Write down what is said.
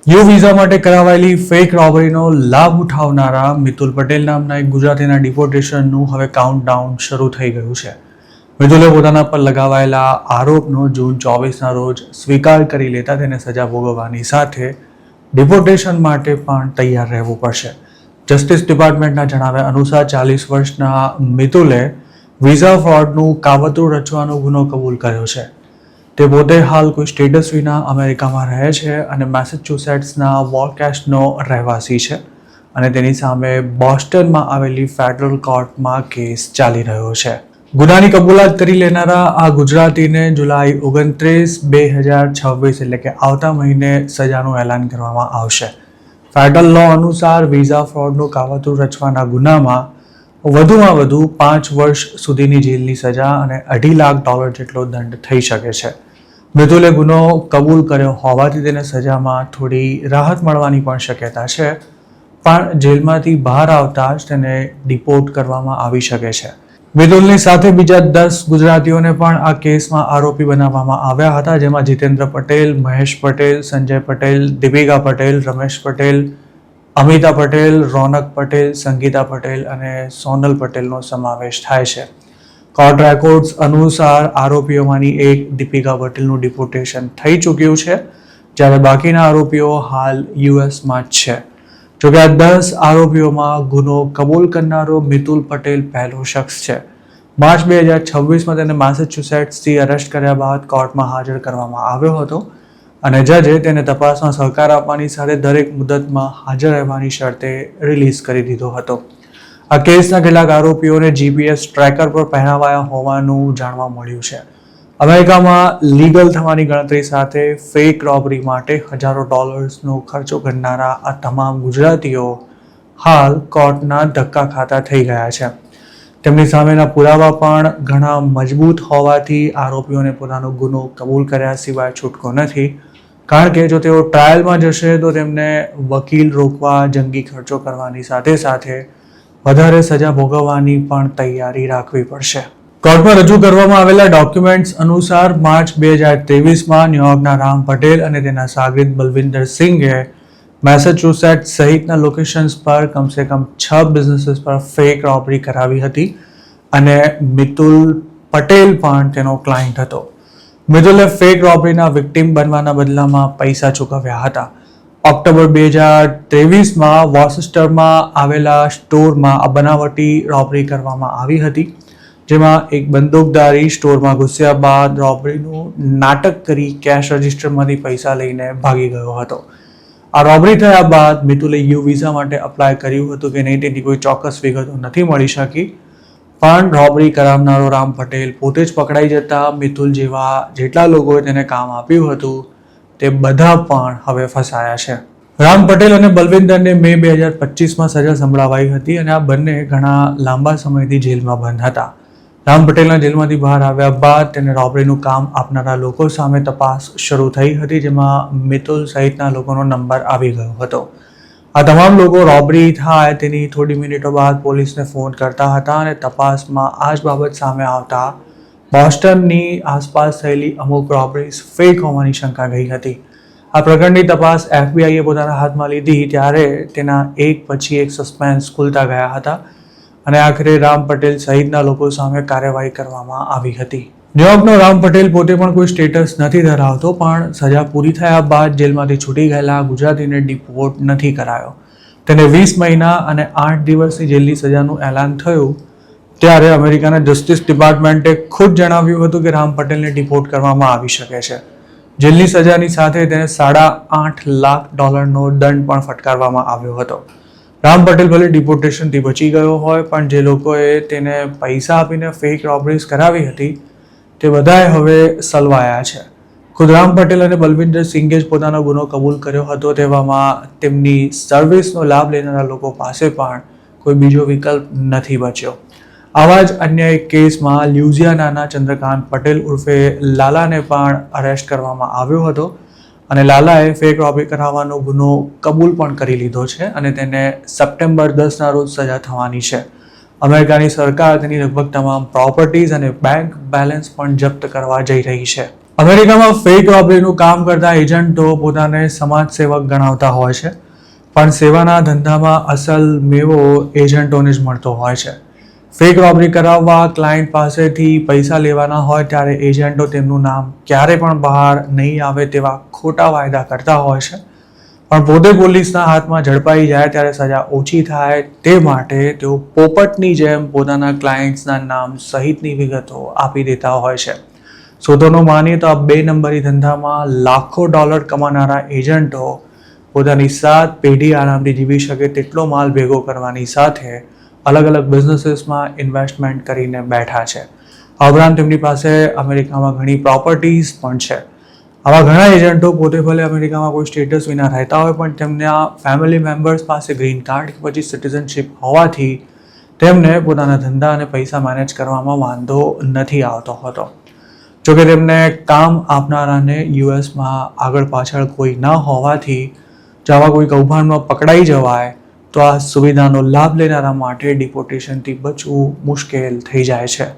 You visa માટે કરાવાયેલી fake રોબરીનો લાભ ઉઠાવનારા મિતુલ પટેલ નામના એક ગુજરાતીના ડિપોર્ટેશનનું હવે કાઉન્ટડાઉન શરૂ થઈ ગયું છે. મિતુલે પોતાના પર લગાવાયેલા આરોપનો જૂન 24ના રોજ સ્વીકાર કરી લેતા તેને સજા ભોગવવાની સાથે ડિપોર્ટેશન માટે પણ તૈયાર રહેવું પડશે. જસ્ટિસ ડિપાર્ટમેન્ટના જણાવ્યા અનુસાર 40 વર્ષના મિતુલે વિઝા ફ્રોડનું કાવતરું રચવાનો ગુનો કબૂલ કર્યો છે. તે પોતે હાલ કોઈ સ્ટેટસ વિના અમેરિકામાં રહે છે અને મેસેચ્યુસેટ્સના વોલકેસ્ટનો રહેવાસી છે અને તેની સામે બોસ્ટનમાં આવેલી ફેડરલ કોર્ટમાં કેસ ચાલી રહ્યો છે. ગુનાની કબૂલાત કરી લેનારા આ ગુજરાતીને જુલાઈ 29, 2026 એટલે કે આવતા મહિને સજાનું એલાન કરવામાં આવશે. ફેડરલ લો અનુસાર વિઝા ફ્રોડનું કાવતરું રચવાના ગુનામાં વધુમાં વધુ 5 વર્ષ સુધીની જેલની સજા અને $2.5 લાખ જેટલો દંડ થઈ શકે છે. મિતુલે ગુનો કબૂલ કર્યો હોવાથી તેને સજામાં થોડી રાહત મળવાની પણ શક્યતા છે, પણ જેલમાંથી બહાર આવતા જ તેને ડિપોર્ટ કરવામાં આવી શકે છે. મિતુલની સાથે બીજા 10 ગુજરાતીઓને પણ આ કેસમાં આરોપી બનાવવામાં આવ્યા હતા, જેમાં જીતેન્દ્ર પટેલ, મહેશ પટેલ, સંજય પટેલ, દીપિકા પટેલ, રમેશ પટેલ, અમિતા પટેલ, રોનક પટેલ, સંગીતા પટેલ અને સોનલ પટેલનો સમાવેશ થાય છે. કોર્ટ રેકોર્ડ્સ અનુસાર આરોપીઓમાંની એક દીપિકા પટેલનું ડિપોર્ટેશન થઈ ચૂક્યું છે, જ્યારે બાકીના આરોપીઓ હાલ યુએસમાં જ છે. જોકે આ 10 આરોપીઓમાં ગુનો કબૂલ કરનારો મિતુલ પટેલ પહેલો શખ્સ છે. માર્ચ 2026માં તેને મેસેચ્યુસેટ્સથી અરેસ્ટ કર્યા બાદ કોર્ટમાં હાજર કરવામાં આવ્યો હતો અને જજે તેને તપાસમાં સહકાર આપવાની સાથે દરેક મુદતમાં હાજર રહેવાની શરતે રિલીઝ કરી દીધો હતો. આ કેસના કેટલાક આરોપીઓને જીપીએસ ટ્રેકર પર પહેરાવાયા હોવાનું જાણવા મળ્યું છે. અમેરિકામાં લીગલ થવાની ગણતરી સાથે ફેક રોબરી માટે હજારો ડોલર્સનો ખર્ચો કરનારા આ તમામ ગુજરાતીઓ હાલ કોર્ટના ધક્કા ખાતા થઈ ગયા છે. તેમની સામેના પુરાવા પણ ઘણા મજબૂત હોવાથી આરોપીઓને પોતાનો ગુનો કબૂલ કર્યા સિવાય છૂટકો નથી, કારણ કે જો તેઓ ટ્રાયલમાં જશે તો તેમને વકીલ રોકવા, જંગી ખર્ચો કરવાની સાથે સાથે વધારે સજા ભોગવવાની પણ તૈયારી રાખવી પડશે. કોર્ટમાં રજૂ કરવામાં આવેલા ડોક્યુમેન્ટ્સ અનુસાર માર્ચ 2023માં ન્યુયોર્કના રામ પટેલ અને તેના સાગરીત બલવિંદર સિંઘે મેસેચ્યુસેટ્સ સહિતના લોકેશન્સ પર કમસે કમ 6 બિઝનેસીસ પર ફેક રોબરી કરાવી હતી અને મિતુલ પટેલ પણ તેનો ક્લાયન્ટ હતો. મિતુલે ફેક રોબરીના વિક્ટિમ બનવાના બદલામાં પૈસા ચૂકવ્યા હતા. ઓક્ટોબર 2023માં વોર્સેસ્ટરમાં આવેલા સ્ટોરમાં આ બનાવટી રોબરી કરવામાં આવી હતી, જેમાં એક બંદૂકધારી સ્ટોરમાં ઘૂસ્યા બાદ રોબરીનું નાટક કરી કેશ રજિસ્ટરમાંથી પૈસા લઈને ભાગી ગયો હતો. આ રોબરી થયા બાદ મિતુલે યુ વિઝા માટે અપ્લાય કર્યું હતું કે નહીં તેની કોઈ ચોક્કસ વિગતો નથી મળી શકી, પણ રોબરી કરાવનારો રામ પટેલ પોતે જ પકડાઈ જતા મિતુલ જેવા જેટલા લોકોએ તેને કામ આપ્યું હતું તે બધા પણ હવે ફસાયા છે. રામ પટેલ અને બલવિંદરને મે 2025માં સજા સંભળાવાઈ હતી અને આ બંને ઘણા લાંબા સમયથી જેલમાં બંધ હતા. રામ પટેલના જેલમાંથી બહાર આવ્યા બાદ તેને રોબરીનું કામ આપનારા લોકો સામે તપાસ શરૂ થઈ હતી, જેમાં મિતુલ સહિતના લોકોનો નંબર આવી ગયો હતો. આ તમામ લોકો રોબરી થાય તેની થોડી મિનિટો બાદ પોલીસને ફોન કરતા હતા અને તપાસમાં આ જ બાબત સામે આવતા બોસ્ટનની આસપાસ થયેલી અમુક રોબરીઝ ફેક હોવાની શંકા ગઈ હતી. આ પ્રકરણની તપાસ એફબીઆઈએ પોતાના હાથમાં લીધી ત્યારે તેના એક પછી એક સસ્પેન્સ ખુલતા ગયા હતા અને આખરે રામ પટેલ સહિતના લોકો સામે કાર્યવાહી કરવામાં આવી હતી. ન્યુયોર્કનો રામ પટેલ પોતે પણ કોઈ સ્ટેટસ નથી ધરાવતો, પણ સજા પૂરી થયા બાદ જેલમાંથી છૂટી ગયેલા ગુજરાતીને ડિપોર્ટ નથી કરાયો. તેને 20 મહિના અને 8 દિવસની જેલની સજાનું એલાન થયું ત્યારે અમેરિકાના જસ્ટિસ ડિપાર્ટમેન્ટે ખુદ જણાવ્યું હતું કે રામ પટેલને ડિપોર્ટ કરવામાં આવી શકે છે. જેલની સજાની સાથે તેને $8.5 લાખ દંડ પણ ફટકારવામાં આવ્યો હતો. રામ પટેલ ભલે ડિપોર્ટેશનથી બચી ગયો હોય, પણ જે લોકોએ તેને પૈસા આપીને ફેક રોબરીઝ કરાવી હતી તે બધાએ હવે સલવાયા છે. ખુદ રામ પટેલ અને બલવિંદર સિંઘે જ પોતાનો ગુનો કબૂલ કર્યો હતો, તેવામાં તેમની સર્વિસનો લાભ લેનારા લોકો પાસે પણ કોઈ બીજો વિકલ્પ નથી બચ્યો. આવા જ અન્ય એક કેસમાં લ્યુઝિયાનાના ચંદ્રકાંત પટેલ ઉર્ફે લાલાને પણ અરેસ્ટ કરવામાં આવ્યો હતો અને લાલાએ ફેક રોબરી કરાવવાનો ગુનો કબૂલ પણ કરી લીધો છે અને તેને સપ્ટેમ્બર 10ના રોજ સજા થવાની છે. અમેરિકાની સરકાર તેની લગભગ તમામ પ્રોપર્ટીઝ અને બેંક બેલેન્સ પણ જપ્ત કરવા જઈ રહી છે. અમેરિકામાં ફેક રોબરીનું કામ કરતા એજન્ટો પોતાને સમાજ સેવક ગણાવતા હોય છે, પણ સેવાના ધંધામાં અસલ મેવો એજન્ટોને જ મળતો હોય છે. ફેક રોબરી કરાવવા ક્લાયન્ટ પાસેથી પૈસા લેવાના હોય ત્યારે એજન્ટો તેમનું નામ ક્યારે પણ બહાર નહીં આવે તેવા ખોટા વાયદા કરતા હોય છે, પણ પોતે પોલીસના હાથમાં ઝડપાઈ જાય ત્યારે સજા ઓછી થાય તે માટે તેઓ પોપટની જેમ પોતાના ક્લાયન્ટ્સના નામ સહિતની વિગતો આપી દેતા હોય છે. સૂત્રોનું માનીએ તો આ 2 નંબરી ધંધામાં લાખો ડોલર કમાનારા એજન્ટો પોતાની 7 પેઢી આરામથી જીવી શકે તેટલો માલ ભેગો કરવાની સાથે અલગ અલગ બિઝનેસીસમાં ઇન્વેસ્ટમેન્ટ કરીને બેઠા છે. આ ઉપરાંત તેમની પાસે અમેરિકામાં ઘણી પ્રોપર્ટીઝ પણ છે. આવા ઘણા એજન્ટો પોતે ભલે અમેરિકામાં કોઈ સ્ટેટસ વિના રહેતા હોય, પણ તેમના ફેમિલી મેમ્બર્સ પાસે ગ્રીન કાર્ડ કે પછી સિટીઝનશીપ હોવાથી તેમને પોતાના ધંધા અને પૈસા મેનેજ કરવામાં વાંધો નથી આવતો હોતો. જોકે તેમને કામ આપનારાને યુએસમાં આગળ પાછળ કોઈ ન હોવાથી જો આવા કોઈ કૌભાંડમાં પકડાઈ જવાય તો આ સુવિધાનો લાભ લેનારા માટે ડિપોર્ટેશનથી બચવું મુશ્કેલ થઈ જાય છે.